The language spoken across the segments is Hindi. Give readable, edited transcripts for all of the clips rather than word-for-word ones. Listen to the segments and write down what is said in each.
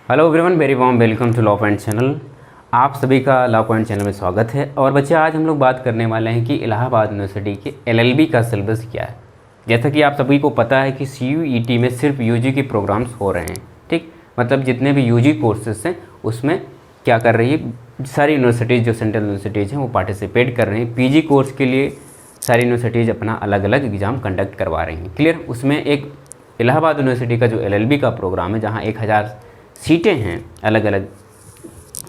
Hello everyone, very warm welcome to law point channel. आप सभी का लॉ पॉइंट चैनल में स्वागत है। और बच्चे, आज हम लोग बात करने वाले हैं कि इलाहाबाद यूनिवर्सिटी के एलएलबी का सिलेबस क्या है। जैसा कि आप सभी को पता है कि सीयूईटी में सिर्फ यूजी के प्रोग्राम्स हो रहे हैं, ठीक। मतलब जितने भी यूजी कोर्सेज हैं उसमें क्या कर रही है, सारी यूनिवर्सिटीज़ जो सेंट्रल यूनिवर्सिटीज़ हैं वो पार्टिसिपेट कर रही हैं। पीजी कोर्स के लिए सारी यूनिवर्सिटीज़ अपना अलग अलग एग्ज़ाम कंडक्ट करवा रही हैं, क्लियर। उसमें एक इलाहाबाद यूनिवर्सिटी का जो एलएलबी का प्रोग्राम है, जहाँ 1000 सीटें हैं अलग अलग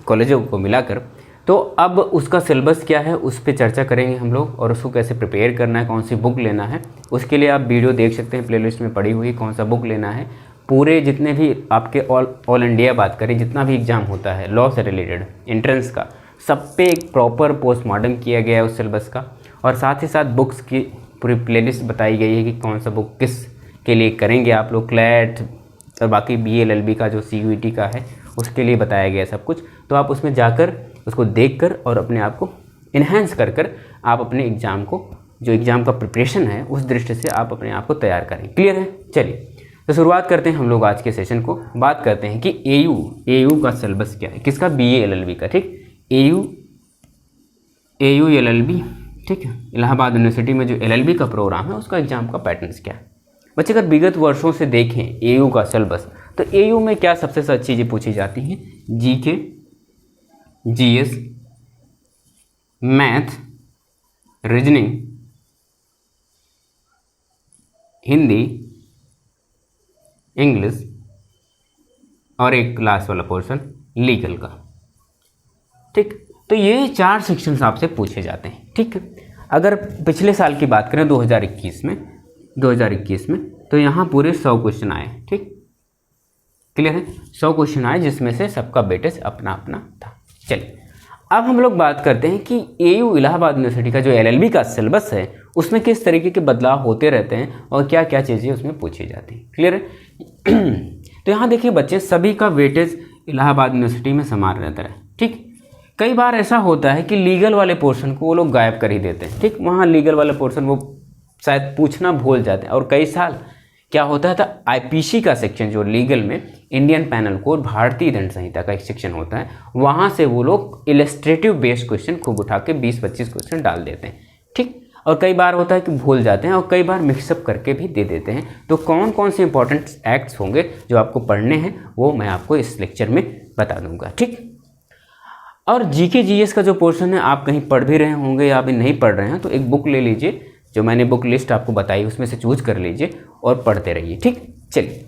कॉलेजों को मिलाकर, तो अब उसका सिलेबस क्या है उस पर चर्चा करेंगे हम लोग, और उसको कैसे प्रिपेयर करना है, कौन सी बुक लेना है। उसके लिए आप वीडियो देख सकते हैं, प्लेलिस्ट में पड़ी हुई कौन सा बुक लेना है। पूरे जितने भी आपके ऑल इंडिया बात करें, जितना भी एग्ज़ाम होता है लॉ से रिलेटेड एंट्रेंस का, सब पे एक प्रॉपर पोस्टमार्टम किया गया है उस सिलेबस का। और साथ ही साथ बुक्स की पूरी प्लेलिस्ट बताई गई है कि कौन सा बुक किस के लिए करेंगे आप लोग, क्लैट और बाकी बीएलएलबी का जो सीयूईटी का है उसके लिए बताया गया सब कुछ। तो आप उसमें जाकर उसको देखकर और अपने आप को इन्हेंस कर कर आप अपने एग्ज़ाम को, जो एग्ज़ाम का प्रिपरेशन है उस दृष्टि से आप अपने आप को तैयार करें, क्लियर है। चलिए तो शुरुआत करते हैं हम लोग आज के सेशन को। बात करते हैं कि एयू का सिलेबस क्या है, किसका, बीएलएलबी का, ठीक। एयू एलएलबी, ठीक है। इलाहाबाद यूनिवर्सिटी में जो एलएलबी का प्रोग्राम है उसका एग्ज़ाम का पैटर्न्स क्या है। बच्चे, अगर विगत वर्षों से देखें एयू का सिलेबस, तो एयू में क्या सबसे ज़्यादा चीज़ें पूछी जाती हैं, GK, GS, math, reasoning, Hindi, English और एक लास्ट वाला पोर्शन लीगल का, ठीक। तो ये 4 सेक्शंस आपसे पूछे जाते हैं, ठीक। अगर पिछले साल की बात करें 2021 में तो यहाँ पूरे 100 क्वेश्चन आए, ठीक, क्लियर है। 100 क्वेश्चन आए जिसमें से सबका वेटेज अपना अपना था। चलिए अब हम लोग बात करते हैं कि एयू इलाहाबाद यूनिवर्सिटी का जो एलएलबी का सिलेबस है उसमें किस तरीके के बदलाव होते रहते हैं और क्या क्या चीज़ें उसमें पूछी जाती हैं, क्लियर है। तो यहाँ देखिए बच्चे, सभी का वेटेज इलाहाबाद यूनिवर्सिटी में समान रहता है, ठीक। कई बार ऐसा होता है कि लीगल वाले पोर्शन को वो लोग गायब कर ही देते हैं, ठीक। वहाँ लीगल वाला पोर्शन वो शायद पूछना भूल जाते हैं। और कई साल क्या होता है, था आईपीसी का सेक्शन जो लीगल में इंडियन पैनल कोड, भारतीय दंड संहिता का एक सेक्शन होता है, वहाँ से वो लोग इलस्ट्रेटिव बेस्ड क्वेश्चन खूब उठा के 20-25 क्वेश्चन डाल देते हैं, ठीक। और कई बार होता है कि भूल जाते हैं और कई बार मिक्सअप करके भी दे देते हैं। तो कौन कौन से इंपॉर्टेंट एक्ट्स होंगे जो आपको पढ़ने हैं वो मैं आपको इस लेक्चर में बता दूंगा, ठीक। और जीके जीएस का जो पोर्शन है, आप कहीं पढ़ भी रहे होंगे या अभी नहीं पढ़ रहे हैं तो एक बुक ले लीजिए, जो मैंने बुक लिस्ट आपको बताई उसमें से चूज कर लीजिए और पढ़ते रहिए, ठीक। चलिए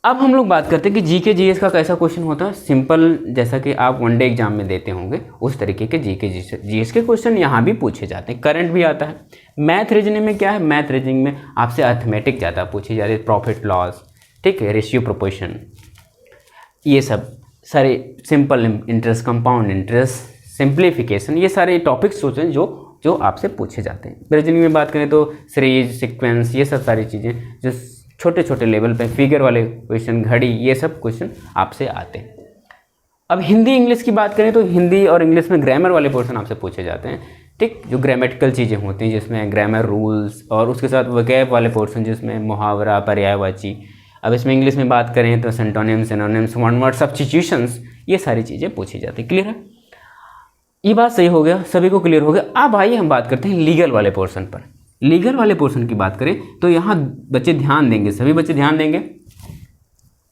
अब हम लोग बात करते हैं कि जीके जीएस का कैसा क्वेश्चन होता है। सिंपल, जैसा कि आप वनडे एग्जाम में देते होंगे उस तरीके के जीके जीएस के क्वेश्चन यहाँ भी पूछे जाते हैं, करंट भी आता है। मैथ रीजनिंग में क्या है, मैथ रीजनिंग में आपसे अर्थमेटिक ज़्यादा पूछी जाती है, प्रॉफिट लॉस, ठीक है, रेशियो प्रोपोर्शन, ये सब सारे, simple interest, compound interest, simplification, ये सारे टॉपिक्स होते हैं जो आपसे पूछे जाते हैं। रीजनिंग में बात करें तो सीरीज, सीक्वेंस, ये सब सारी चीज़ें जो छोटे छोटे लेवल पे, फिगर वाले क्वेश्चन, घड़ी, ये सब क्वेश्चन आपसे आते हैं। अब हिंदी इंग्लिश की बात करें तो हिंदी और इंग्लिश में ग्रामर वाले पोर्शन आपसे पूछे जाते हैं, ठीक। जो ग्रामेटिकल चीज़ें होती हैं जिसमें ग्रामर रूल्स, और उसके साथ वोकैब वाले पोर्शन जिसमें मुहावरा, पर्यायवाची। अब इसमें इंग्लिश में बात करें तो सिंटोनिम्स, सिनोनिम्स, वन वर्ड सब्स्टिट्यूशंस, ये सारी चीज़ें पूछी जाती है, क्लियर है। ये बात सही हो गया, सभी को क्लियर हो गया। अब आइए हम बात करते हैं लीगल वाले पोर्शन पर। लीगल वाले पोर्शन की बात करें तो यहाँ बच्चे ध्यान देंगे, सभी बच्चे ध्यान देंगे।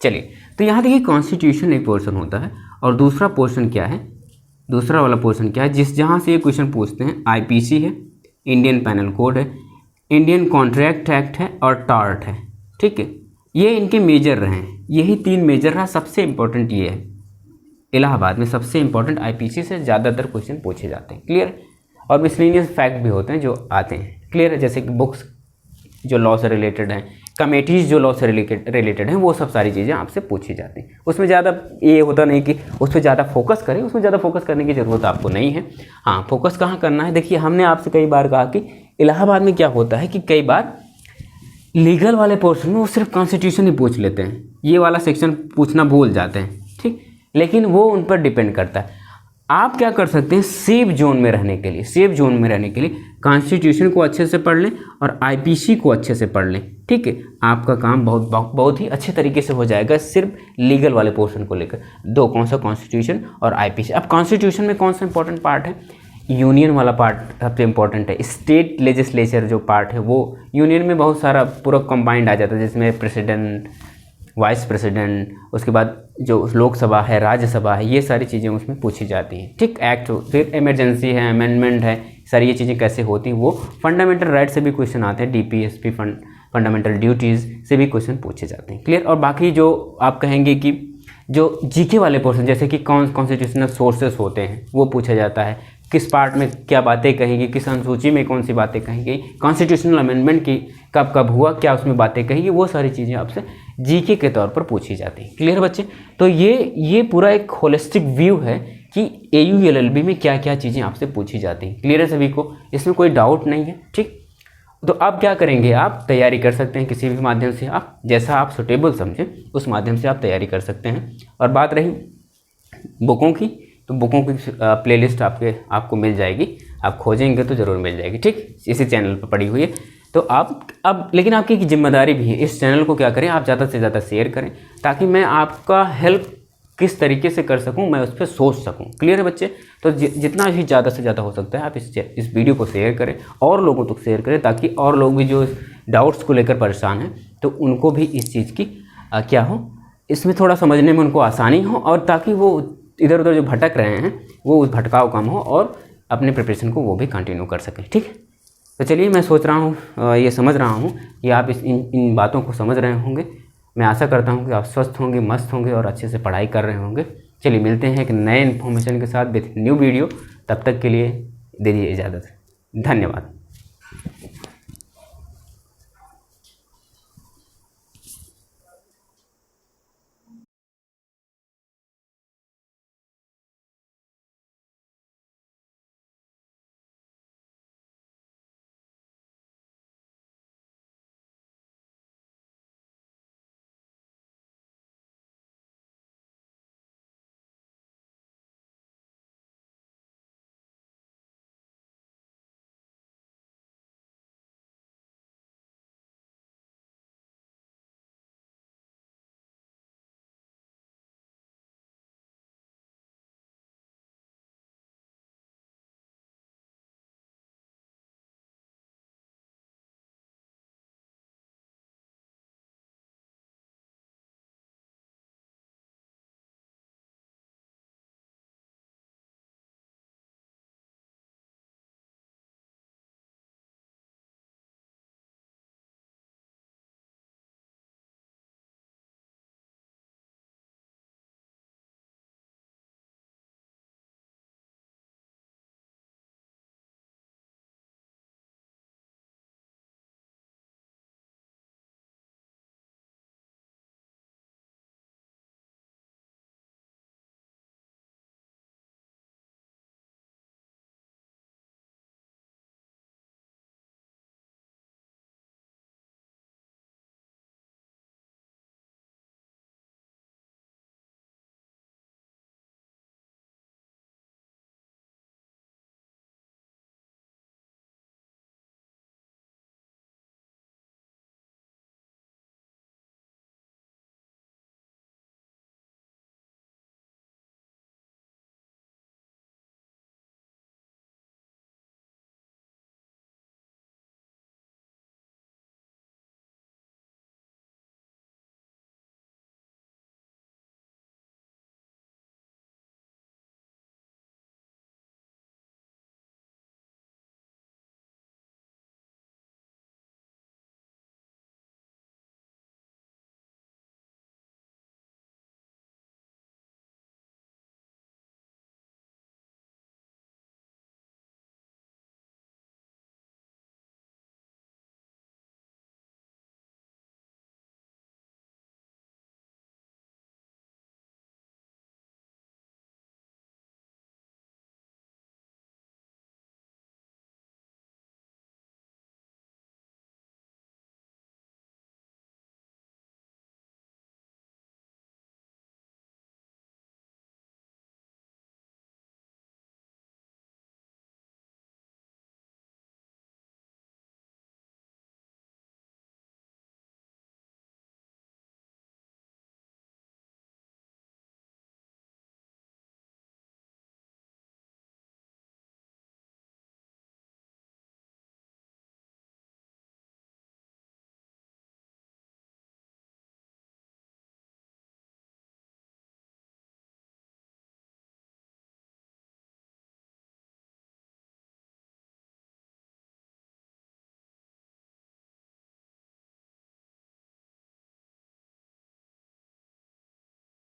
चलिए तो यहाँ देखिए, कॉन्स्टिट्यूशन एक पोर्शन होता है और दूसरा पोर्शन क्या है, दूसरा वाला पोर्शन क्या है, जहाँ से ये क्वेश्चन पूछते हैं, आईपीसी है, इंडियन पैनल कोड है, इंडियन कॉन्ट्रैक्ट एक्ट है और टार्ट है, ठीक है। ये इनके मेजर रहे हैं, यही 3 मेजर रहा। सबसे इंपॉर्टेंट ये है, इलाहाबाद में सबसे इंपॉर्टेंट आईपीसी से ज़्यादातर क्वेश्चन पूछे जाते हैं, क्लियर। और मिसलेनियस फैक्ट भी होते हैं जो आते हैं, क्लियर है। जैसे कि बुक्स जो लॉ से रिलेटेड हैं, कमेटीज़ जो लॉ से रिलेटेड हैं, वो सब सारी चीज़ें आपसे पूछी जाती हैं। उसमें ज़्यादा ये होता नहीं कि उस पर ज़्यादा फोकस करें, उसमें ज़्यादा फोकस करने की ज़रूरत आपको नहीं है। हाँ, फोकस कहाँ करना है, देखिए हमने आपसे कई बार कहा कि इलाहाबाद में क्या होता है कि कई बार लीगल वाले पोर्शन में वो सिर्फ कॉन्स्टिट्यूशन ही पूछ लेते हैं, ये वाला सेक्शन पूछना भूल जाते हैं, ठीक। लेकिन वो उन पर डिपेंड करता है। आप क्या कर सकते हैं, सेफ जोन में रहने के लिए, सेफ जोन में रहने के लिए कॉन्स्टिट्यूशन को अच्छे से पढ़ लें और आईपीसी को अच्छे से पढ़ लें, ठीक है। आपका काम बहुत ही अच्छे तरीके से हो जाएगा, सिर्फ लीगल वाले पोर्शन को लेकर। दो, कौन सा, कॉन्स्टिट्यूशन और आईपीसी। अब कॉन्स्टिट्यूशन में कौन सा इंपॉर्टेंट पार्ट है, यूनियन वाला पार्ट सबसे इम्पोर्टेंट है। स्टेट लेजिस्लेचर जो पार्ट है वो यूनियन में बहुत सारा पूरा कंबाइंड आ जाता है, जिसमें प्रेसिडेंट, वाइस प्रेसिडेंट, उसके बाद जो लोकसभा है, राज्यसभा है, ये सारी चीज़ें उसमें पूछी जाती हैं, ठीक। एक्ट, फिर इमरजेंसी है, अमेंडमेंट है, सारी ये चीज़ें कैसे होती हैं। वो फंडामेंटल राइट से भी क्वेश्चन आते हैं, डीपीएसपी फंडामेंटल ड्यूटीज़ से भी क्वेश्चन पूछे जाते हैं, क्लियर। और बाकी जो आप कहेंगे कि जो जीके वाले पोर्शन, जैसे कि कौन कॉन्स्टिट्यूशनल सोर्सेस होते हैं, वो पूछा जाता है, किस पार्ट में क्या बातें कही गई, किस अनुसूची में कौन सी बातें कही गई, कॉन्स्टिट्यूशनल अमेंडमेंट की कब कब हुआ, क्या उसमें बातें कही गई, वो सारी चीज़ें आपसे जीके के तौर पर पूछी जाती हैं, क्लियर बच्चे। तो ये पूरा एक होलिस्टिक व्यू है कि AU LLB में क्या क्या चीज़ें आपसे पूछी जाती हैं, क्लियर है सभी को, इसमें कोई डाउट नहीं है, ठीक। तो आप क्या करेंगे, आप तैयारी कर सकते हैं किसी भी माध्यम से, आप जैसा आप सुटेबल समझें उस माध्यम से आप तैयारी कर सकते हैं। और बात रही बुकों की, तो बुकों की प्लेलिस्ट आपको मिल जाएगी, आप खोजेंगे तो ज़रूर मिल जाएगी, ठीक, इसी चैनल पर पड़ी हुई है। तो आप अब, लेकिन आपकी एक जिम्मेदारी भी है, इस चैनल को क्या करें, आप ज़्यादा से ज़्यादा शेयर करें, ताकि मैं आपका हेल्प किस तरीके से कर सकूं, मैं उस पर सोच सकूं, क्लियर है बच्चे। तो जितना भी ज़्यादा से ज़्यादा हो सकता है आप इस वीडियो को शेयर करें और लोगों तक शेयर करें, ताकि और लोग भी जो डाउट्स को लेकर परेशान हैं तो उनको भी इस चीज़ की क्या हो, इसमें थोड़ा समझने में उनको आसानी हो, और ताकि वो इधर उधर जो भटक रहे हैं वो उस भटकाव कम हो और अपने प्रिपरेशन को वो भी कंटिन्यू कर सकें, ठीक है। तो चलिए, मैं सोच रहा हूँ, ये समझ रहा हूँ कि आप इन बातों को समझ रहे होंगे। मैं आशा करता हूँ कि आप स्वस्थ होंगे, मस्त होंगे और अच्छे से पढ़ाई कर रहे होंगे। चलिए, मिलते हैं एक नए इन्फॉर्मेशन के साथ विथ न्यू वीडियो। तब तक के लिए दीजिए इजाज़त, धन्यवाद।